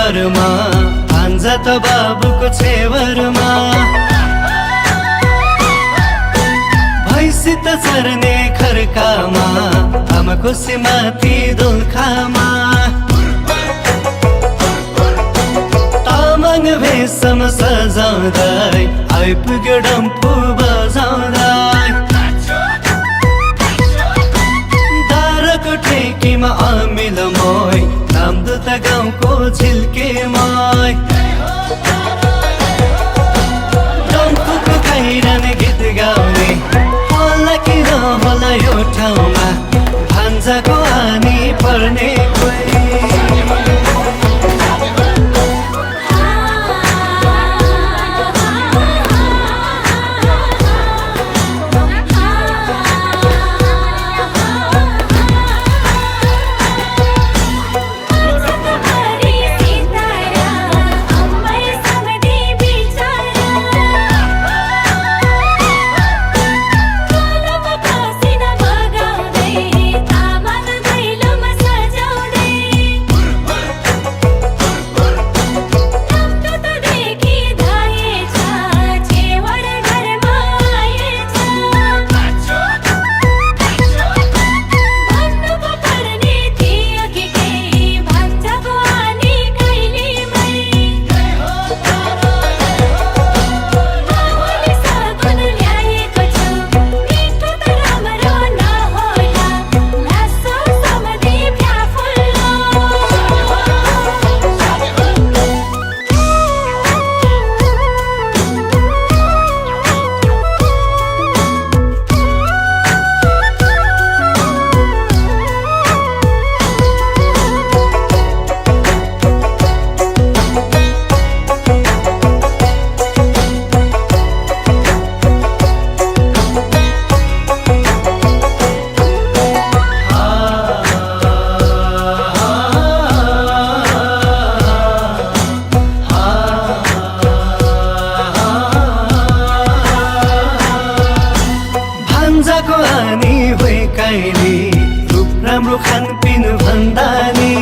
घरमा भान्जा त बाबुको छेवरमा भैँसी त चर्ने खर्कामा आमाको सिमाथि दोलखामा तामाङ भेषमा सजाउँदै आइपुग्यो डम्फु बजाउँदै दारको ठेकीमा अमिल मोय नामदुत गाउँको झिल्केमाय डम्फुको खैरान गीत गाउने होला कि नहोला यो ठाउँमा भान्जाको हानी पर्ने कोही भान्जाको हानी होइ कहिले रूप राम्रो खानपिन भन्दा नि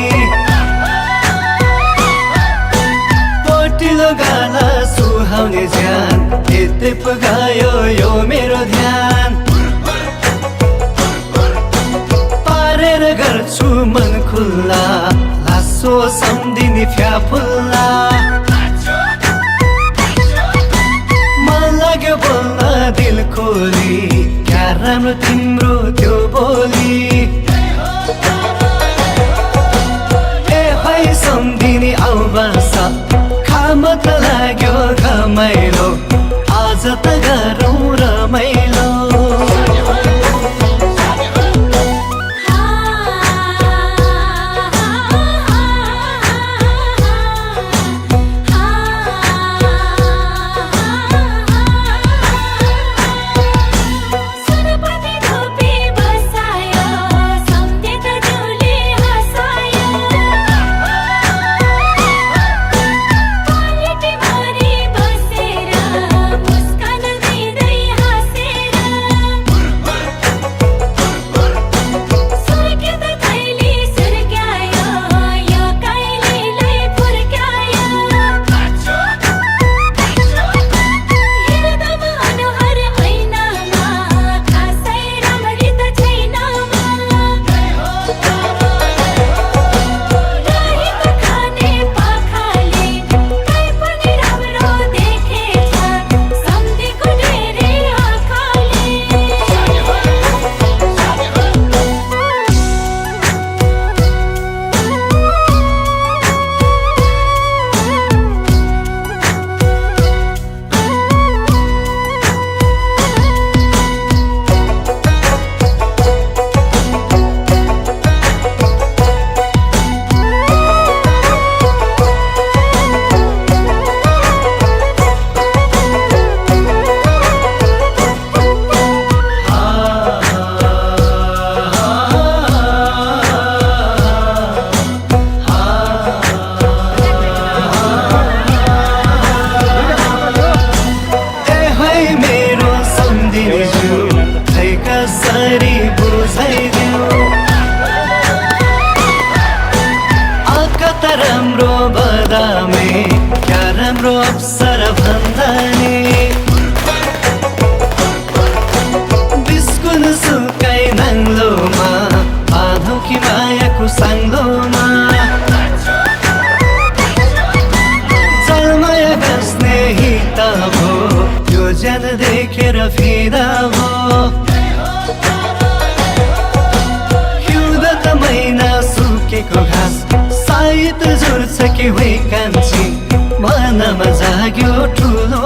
पोटिलो गाला सुहाउने ज्यान यतै पुगायो यो मेरो ध्यान पारेर गर्छु मन खुल्ला लासो सम्धिनी फ्याफुल्ला मन लाग्यो बोल्न दिल खोली राम्रो तिम्रो त्यो बोली ए भाइ सम्धिनी आउ बस खाम त लाग्यो घमाइलो आज त गरौँ रमाइलो सौदामे क्या राम्रो अप्सर भन्दा नि बिस्कुन सुकाइ नाङ्लोमा बाँधौ कि मायाको साङ्लोमा जलमाया गाँस्ने हित भो यो ज्यान देखेर फिदा भो हिउँद त महिना सुकेको घाँस सायद जुर्छ कि होइ कान्छी मनमा जाग्यो ठुलो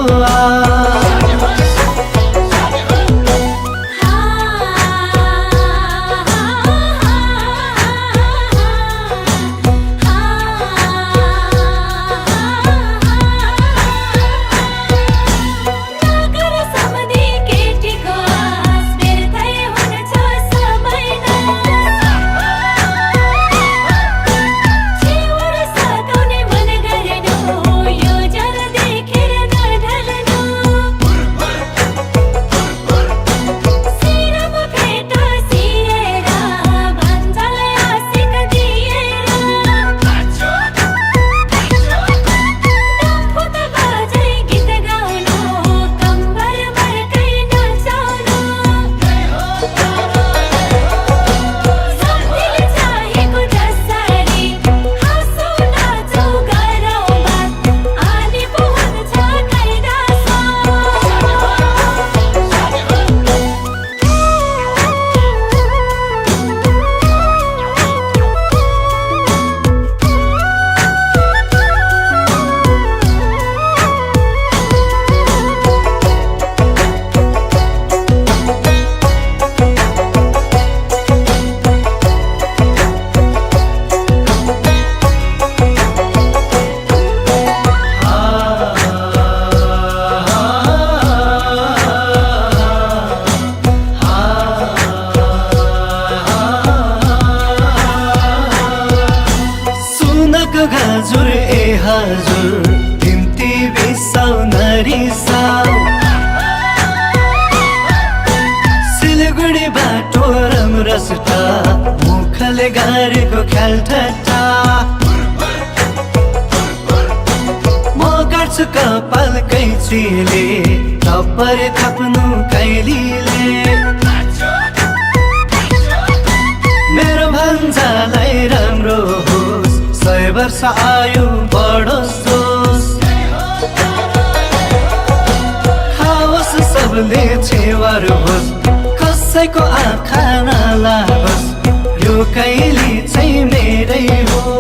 गाजुर ए हजुर तिम्ती बिसाउ नरिसाउ सिलगढी बाटो राम्रो सुटा मुखले गारेको ख्याल ठट्टा म गर्छु कपाल कैँचीले टप्पर थप्नु कैलीले मेरो भन्जालाई राम्रो होस् 100 वर्ष आयु बढोस् जोस् खाओस् सबले छेवर होस् कसैको आँखा नलागोस् यो कैली चाहिँ मेरै हो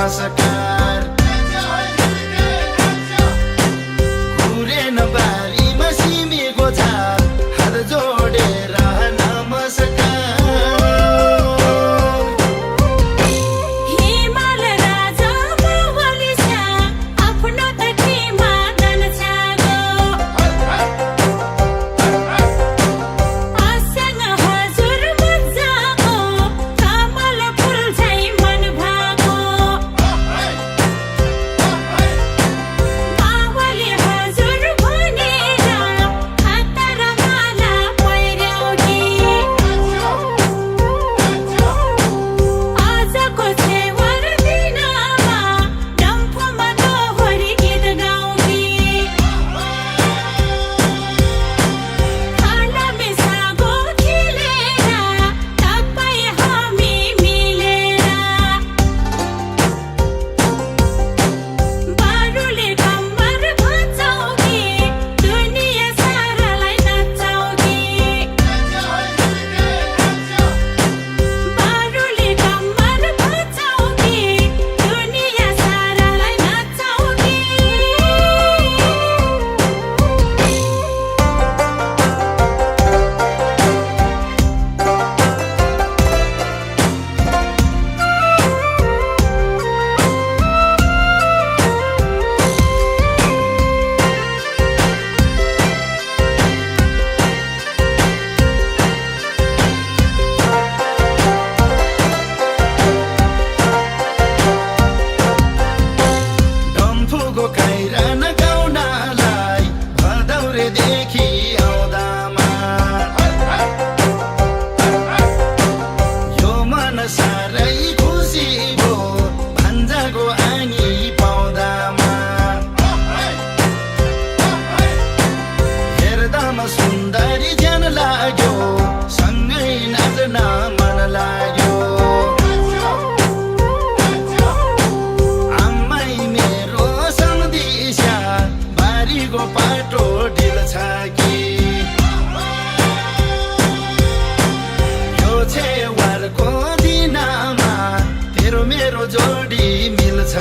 नमस्कार घुरेन बारीमा सिमीको झार हात जोडेर नमस्कार हिमाल राजा बाहुली छ आफ्नो तटीमा दन छागो आसँग हजुर मजाको कमल फुल झै मन भागो बाहुली हजुर भनेर हात र माला पहिर्यौ कि आजको छेवर दिनमा डम्फुमा दोहोरी गीत गाउँ कि खाना मिसागो खेलेर तपाईँ हामी मिलेर बारुले कम्मर भन्छौ कि दुनिया सारालाई नचाउ कि बारुले कम्मर भन्छौ कि दुनिया सारालाई नचाउ कि डम्फुको काइरा नगाउनलाई भदौरेदेखि आउँदामा यो मन साह्रै खुसी भो भान्जाको आनी पाउँदामा हेर्दामा सुन्दरी ज्यान लाग्यो सँगै नाच्न मन लाग्यो आम्मै मेरो सम्धिस्या बारीको पाटो ढिल्छ कि यो छेवारको दिनमा तेरो मेरो जोडी मिल्छ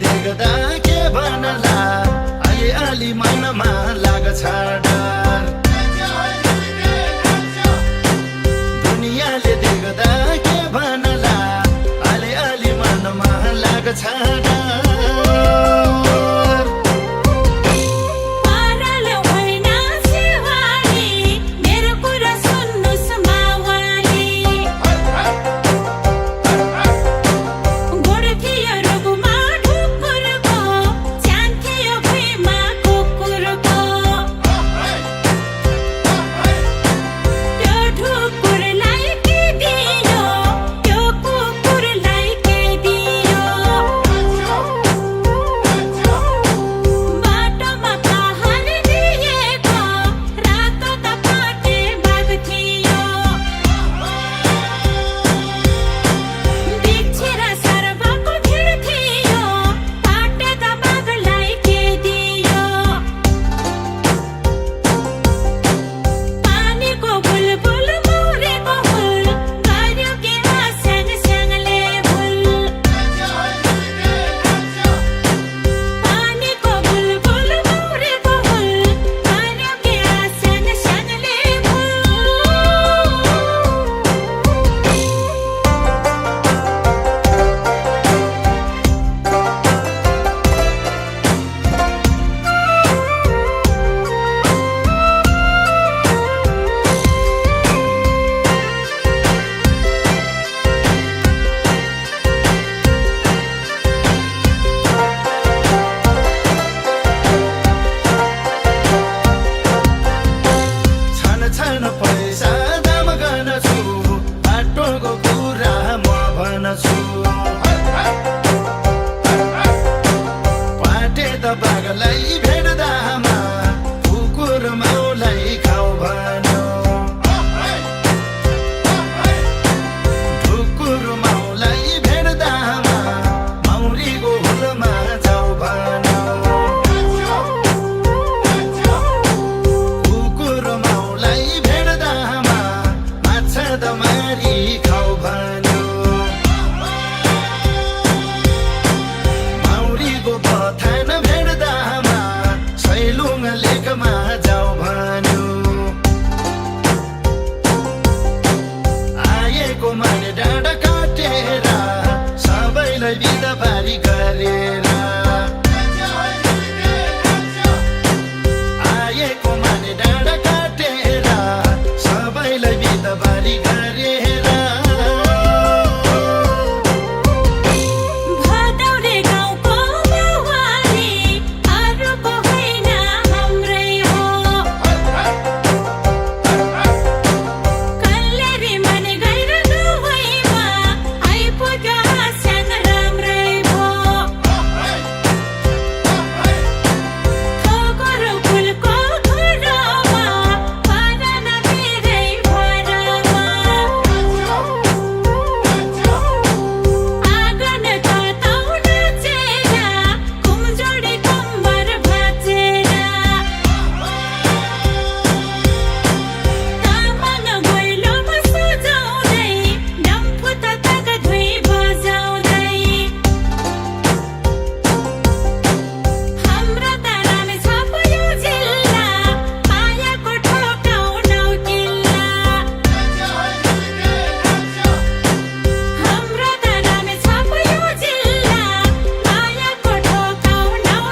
देख्दा के भन्ला अलि मनमा लाग्छ डर दुनियाँले देख्दा के भन्ला अलि मनमा लाग्छ डर पारल होइन शिवाली मेरो कुरा सुन्नुस् मावाली गोड थियो रुखमा ढुकुरको च्यान थियो भुइँमा कुकुरको त्यो ढुकुरलाई के दियो त्यो कुकुरलाई के दियो बाटोमा पहाड दिएको रातो त पाटे बाघ थियो बिछेर सर्वको भिड थियो पाटे त बाघलाई के दियो पानीको बुलबुल मौरेको हुल गर्यो के आस्याङ स्याङले भुल पानीको बुलबुल मौरेको हुल गर्यो के आस्याङ स्याङले भुल छन पैसा दाम गर्नछु बाटोको कुरा म भन्छु पाटे त बाघलाई भेट्दामा कुकुर माउलाई खाऊ भन्यो ढुकुर माउलाई भेट्दामा मौरीको हुलमा जाऊ भन्यो कुकुर माउलाई भेट्दामा माछा त मारी खाऊ भन्यो मौरीको बथान भेट्दामा सैलुङ लेकमा जाऊ भन्यो आएको माने डाँडा काटेर सबैलाई बिदा पारी गरेर आएको माने डाँडा काटेर सबैलाई बिदा पारी गरेर भदौरे गाउँको मावाली अरूको होइन हाम्रै हो कल्लेरी मन गएर दुवैमा आइपुग्यो आस्याङ राम्रै भो ठोकर फुलको घरमा परान मेरै भरमा आँगन तताउ नाचेर कुमजोडी कम्बर भाँचेर तामाङ गोइलोमा सजाउँदै डम्फु तताक धुई बजाउँदै हाम्रो त रामे छ यो जिल्ला मायाको ठोकाउ नौ किल्ला हाम्रो त रामे छ यो जिल्ला मायाको ठोकाउ नौ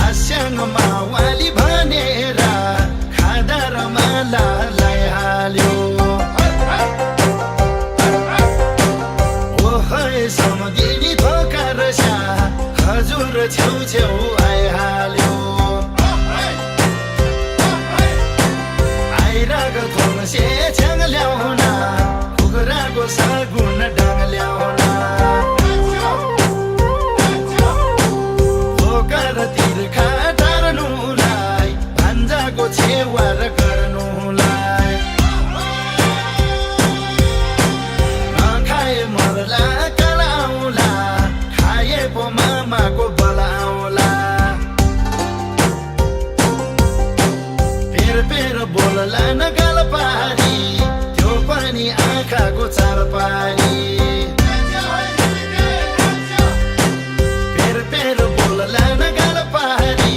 आस्याङ मावाली भनेर खाँदा रमाला लगाइहाल्यो ओहै सम्झिनी धोका रसा हजुर छेउ आइहाल्यो आइराको थोङ्से छ्याङ ल्याउन कुखुराको सगुन डाङ ल्याउन आमाको बल आउला फेर बोलला नगाल पारी त्यो पनि आँखाको चाल पारी फेर बोलला नगाल पारी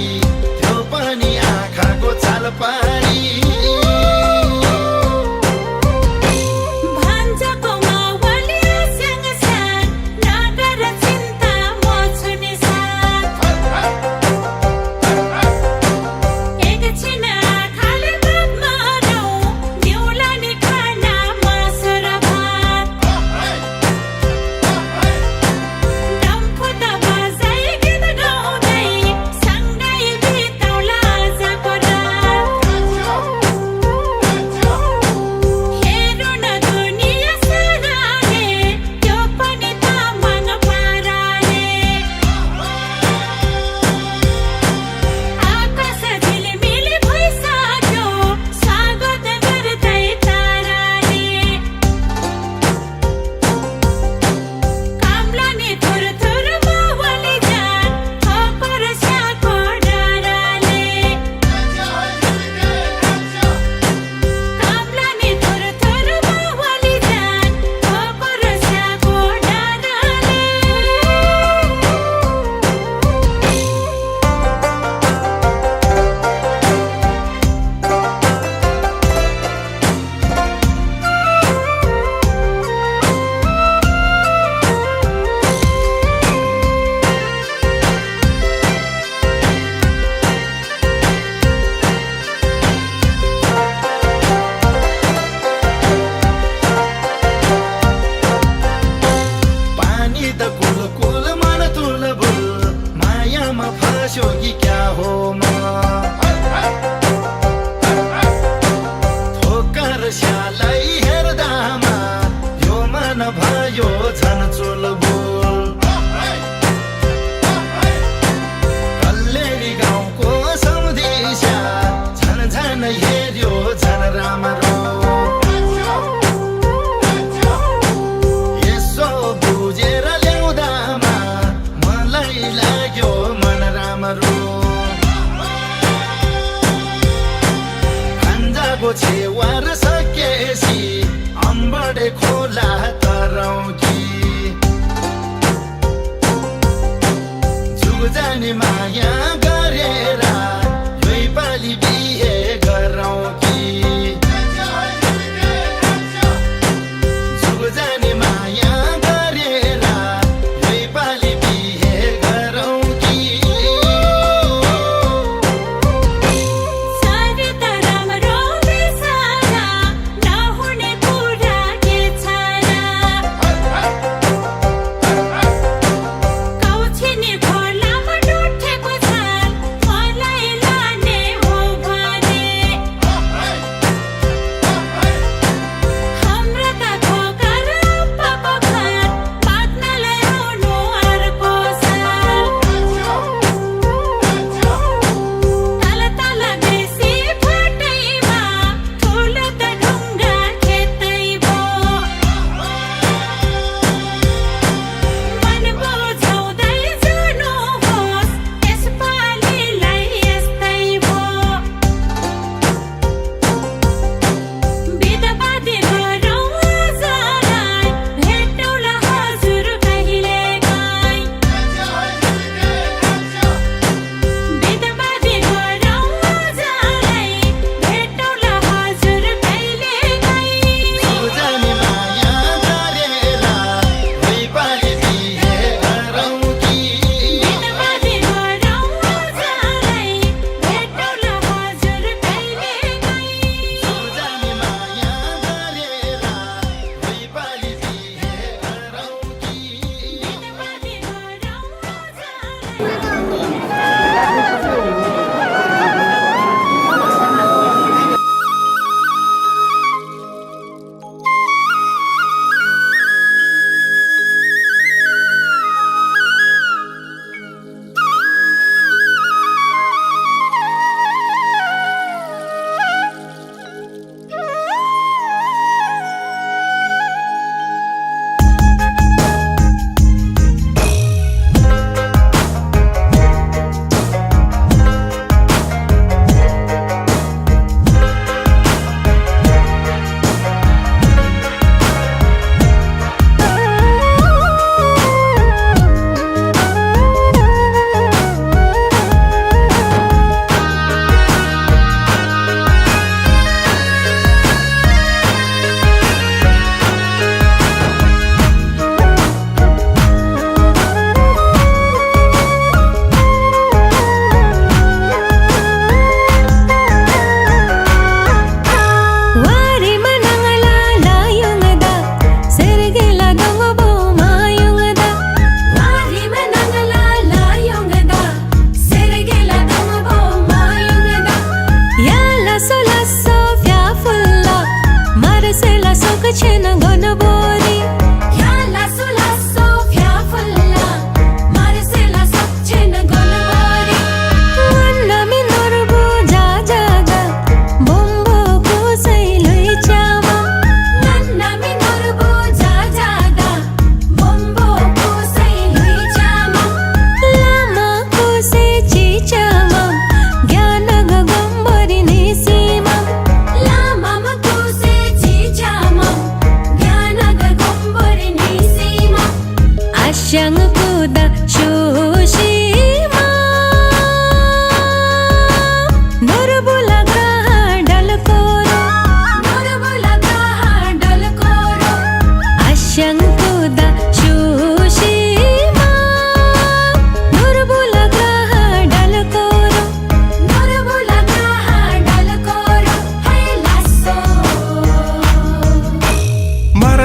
त्यो पनि आँखाको चाल पारी भान्जाको मावली सँगसँग नगर चिन्ता म छु नि साथ एकछिन आँखाले बात मारौँ दिउँला नि खाना मासु र भात डम्फु त बजाई गीत गाउँदै सँगै बिताउला आजको रात हेरौँ न दुनिया साराले त्यो पनि तामाङ पाराले आकाश झिलिमिली भइसक्यो स्वागत गर्दै ताराले कामला नि थुर मावली जान ठोकर स्याको डराले कामला नि थुर मावली जान ठोकर स्याको डराले पानी त कुल मन तुलबुल मायामा फस्यो कि क्या हो म ठोक्कर स्यालाई हेर्दामा यो मन भयो झन् चुलबुल कल्लेरी गाउँको सम्धिस्या झन् हेर्यो झन् राम्रो यसो बुझेर ल्याउँदामा मलाई लाग्यो मन राम्रो भान्जाको छेवार सकेपछि अम्बडे खोला तरौँ कि जुगजानी माया गरेर यही पालि बिहे गरौँ कि जुगजानी माया गरेर यही पालि बिहे गरौँ कि सारी त राम्रो बेसारा नहुने कुरा के छ र कौछिनी खोलामा डुठेको छ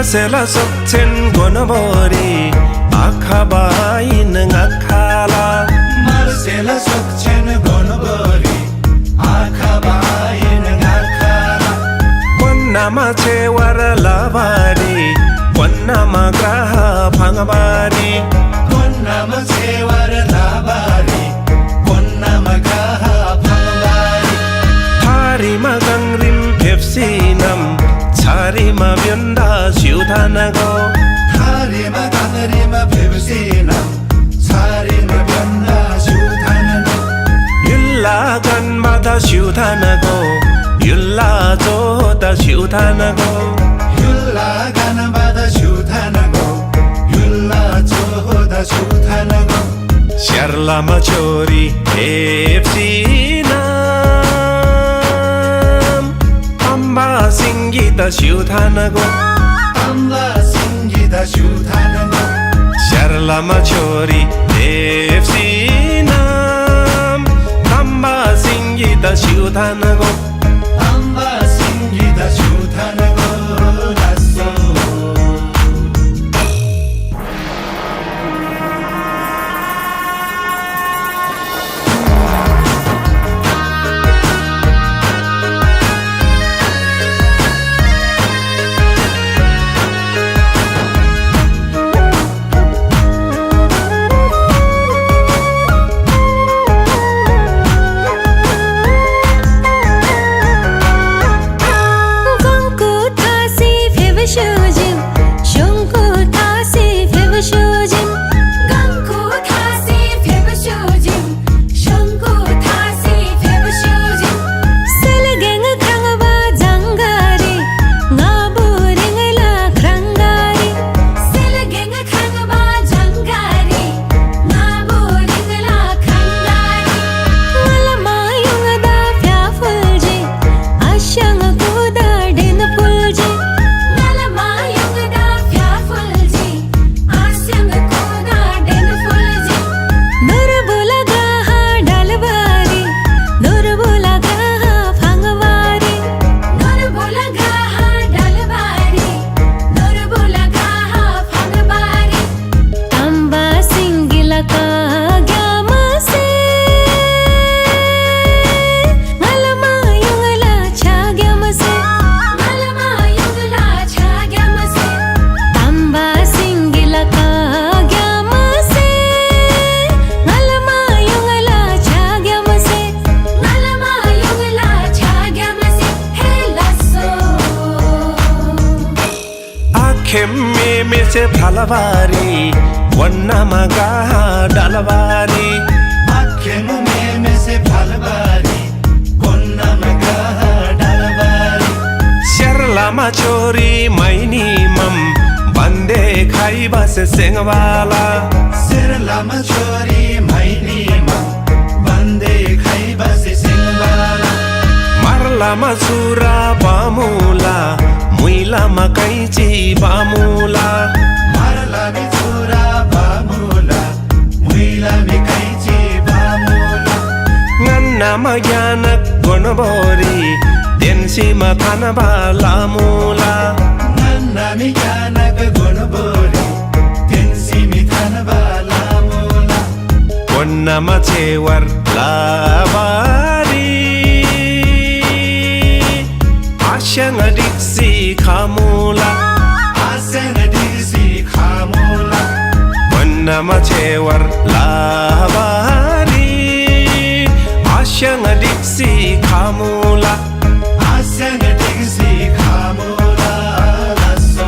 Marcela Sokchen Gonabori Akabain Ngakala Marcela Sokchen Gonabori Akabain Ngakala Wannama Chewara Lavari Wannama Graha Pangabari Wannama Chewara Lavari Wannama Graha Pangabari Hari Magangrim Pepsinam Charima Vyanda Shudhanago Harima Ganarima Pepsinam Charima Vyanda Shudhanago Yulla Ganbada Shudhanago Yulla Jota Shudhanago Yulla Ganbada Shudhanago Yulla Jota Shudhanago Sharlama Chori Pepsinam Amba Singita Shudhanago Amla Singita Shudhanago Sharlama Chori Pepsinam Amba Singita Shudhanago Amba Singita Shudhanago Lasso Khemme me se phalavari Wannama gaha dalavari Akhemu me se phalvari Wannama gaha dalavari Sharlama Chori Maini Mam Bande Khaiba se Sengwala Sirlama Chori Maini Ma Bande Khaiba se Singwala Marlama Sura Bamula Muilama Kaichi Bamula Marlami Chura Bamula Muilami Kaichi Bamula Ngannama Gyanak Gonabori Densima Thanaba Lamula Nannami Gyanak Gonabori Tensimi Thanaba Lamula Wannama Chewar Lavari Asyanga Diksi Khamula Asana Disi Khamula Wannama Chewar Lavari Asyanga Diksi Khamula Asana Disi Khamula Lasso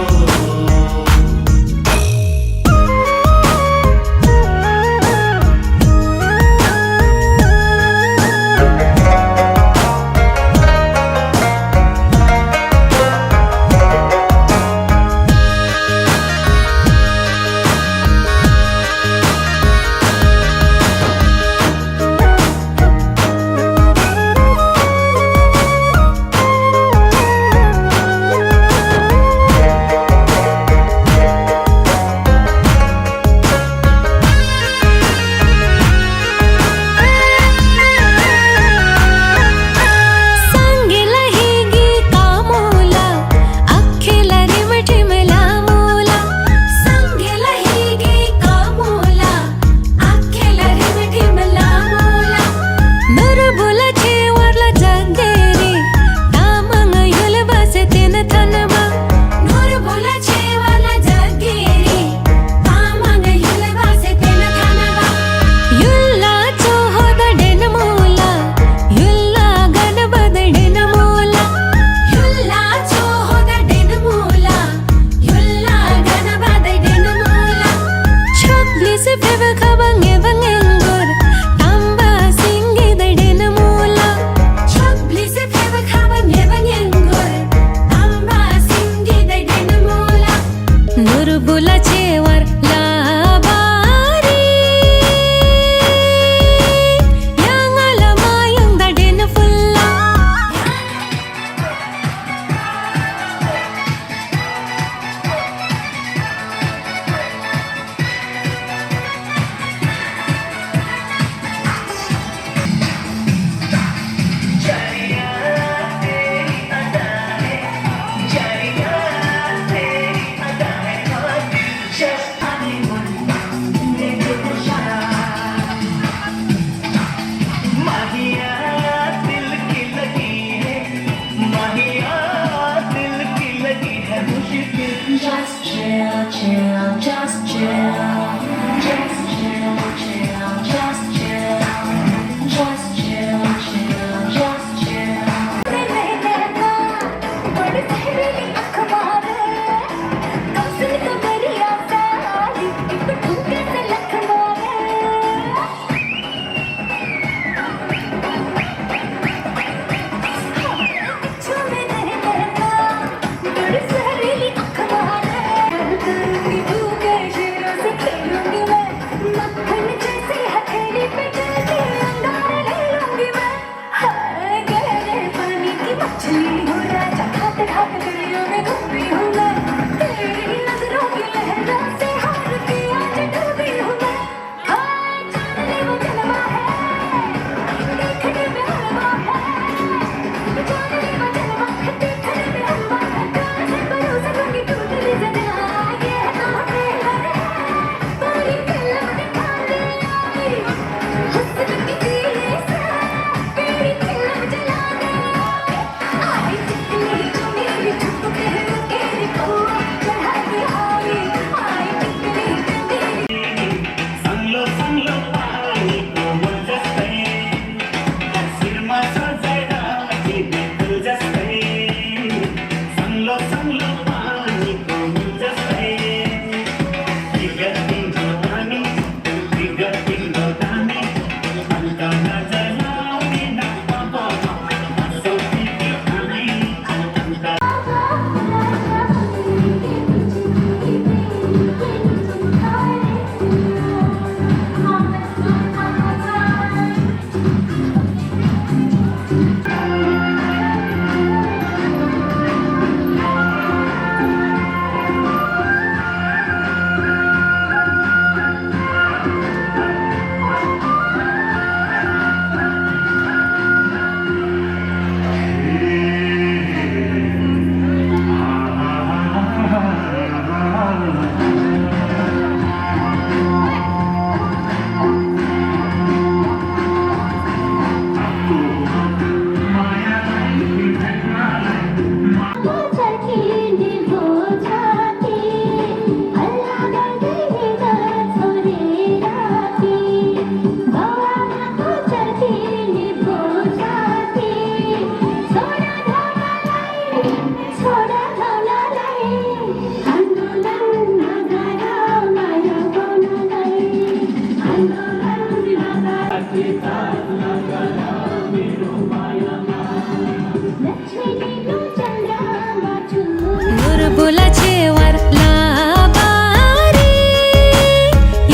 बोला छेवर लाबारी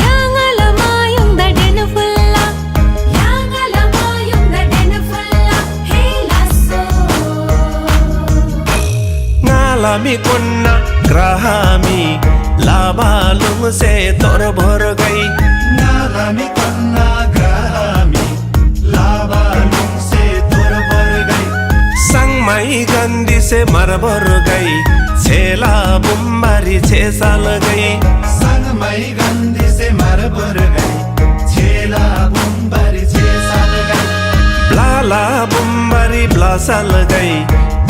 यांगला मायुंग दा Dane फुल्ला यांगला Mayung दा Dane फुल्ला हे लासो ngalami konna grahami labalung se tor bhor gai नालामी कन्ना ग्रामी लाबालुङ से तोर बर गई sangmai gandi se mar bhor gai chela bumbari che sal gai संगमै गन्धी से मार बर गई छेला बुम्बारी छे साल गई blala bumbari blasal gai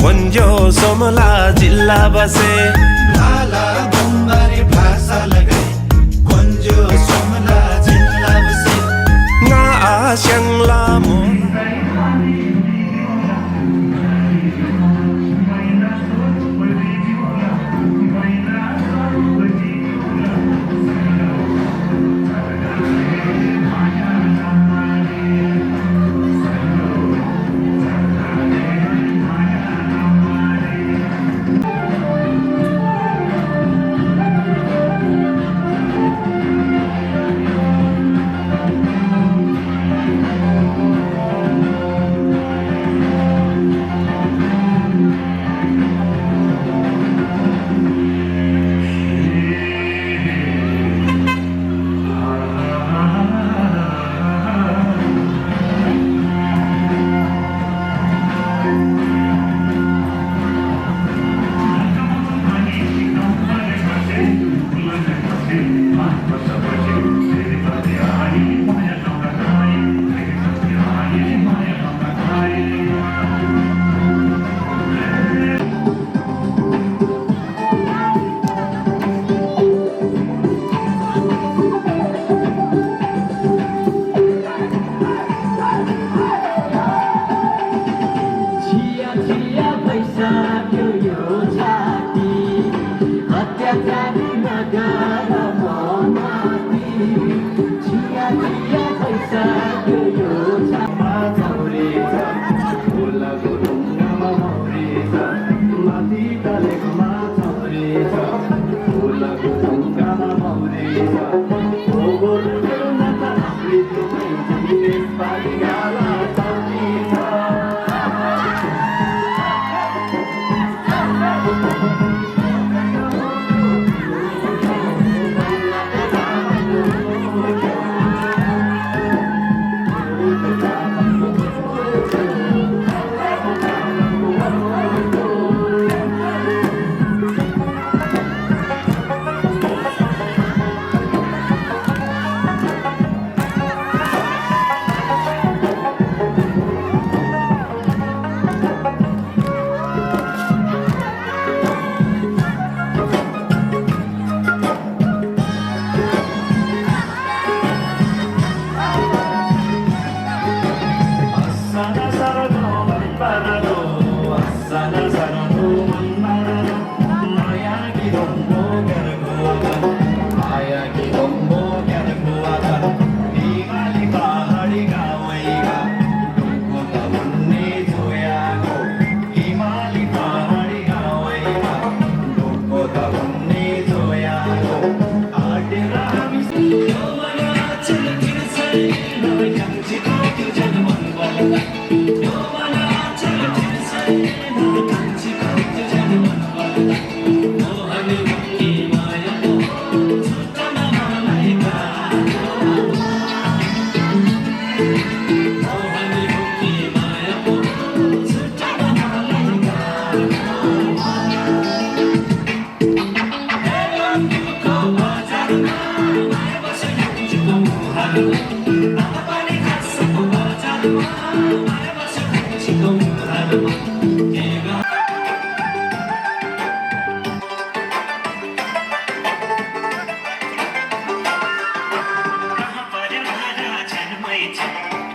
bonjo somla jilla base लाला बुम्बारी भाषा लगई कोन्जो सोमला जिल्ला बसे nga asyang la mo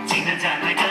चिन जान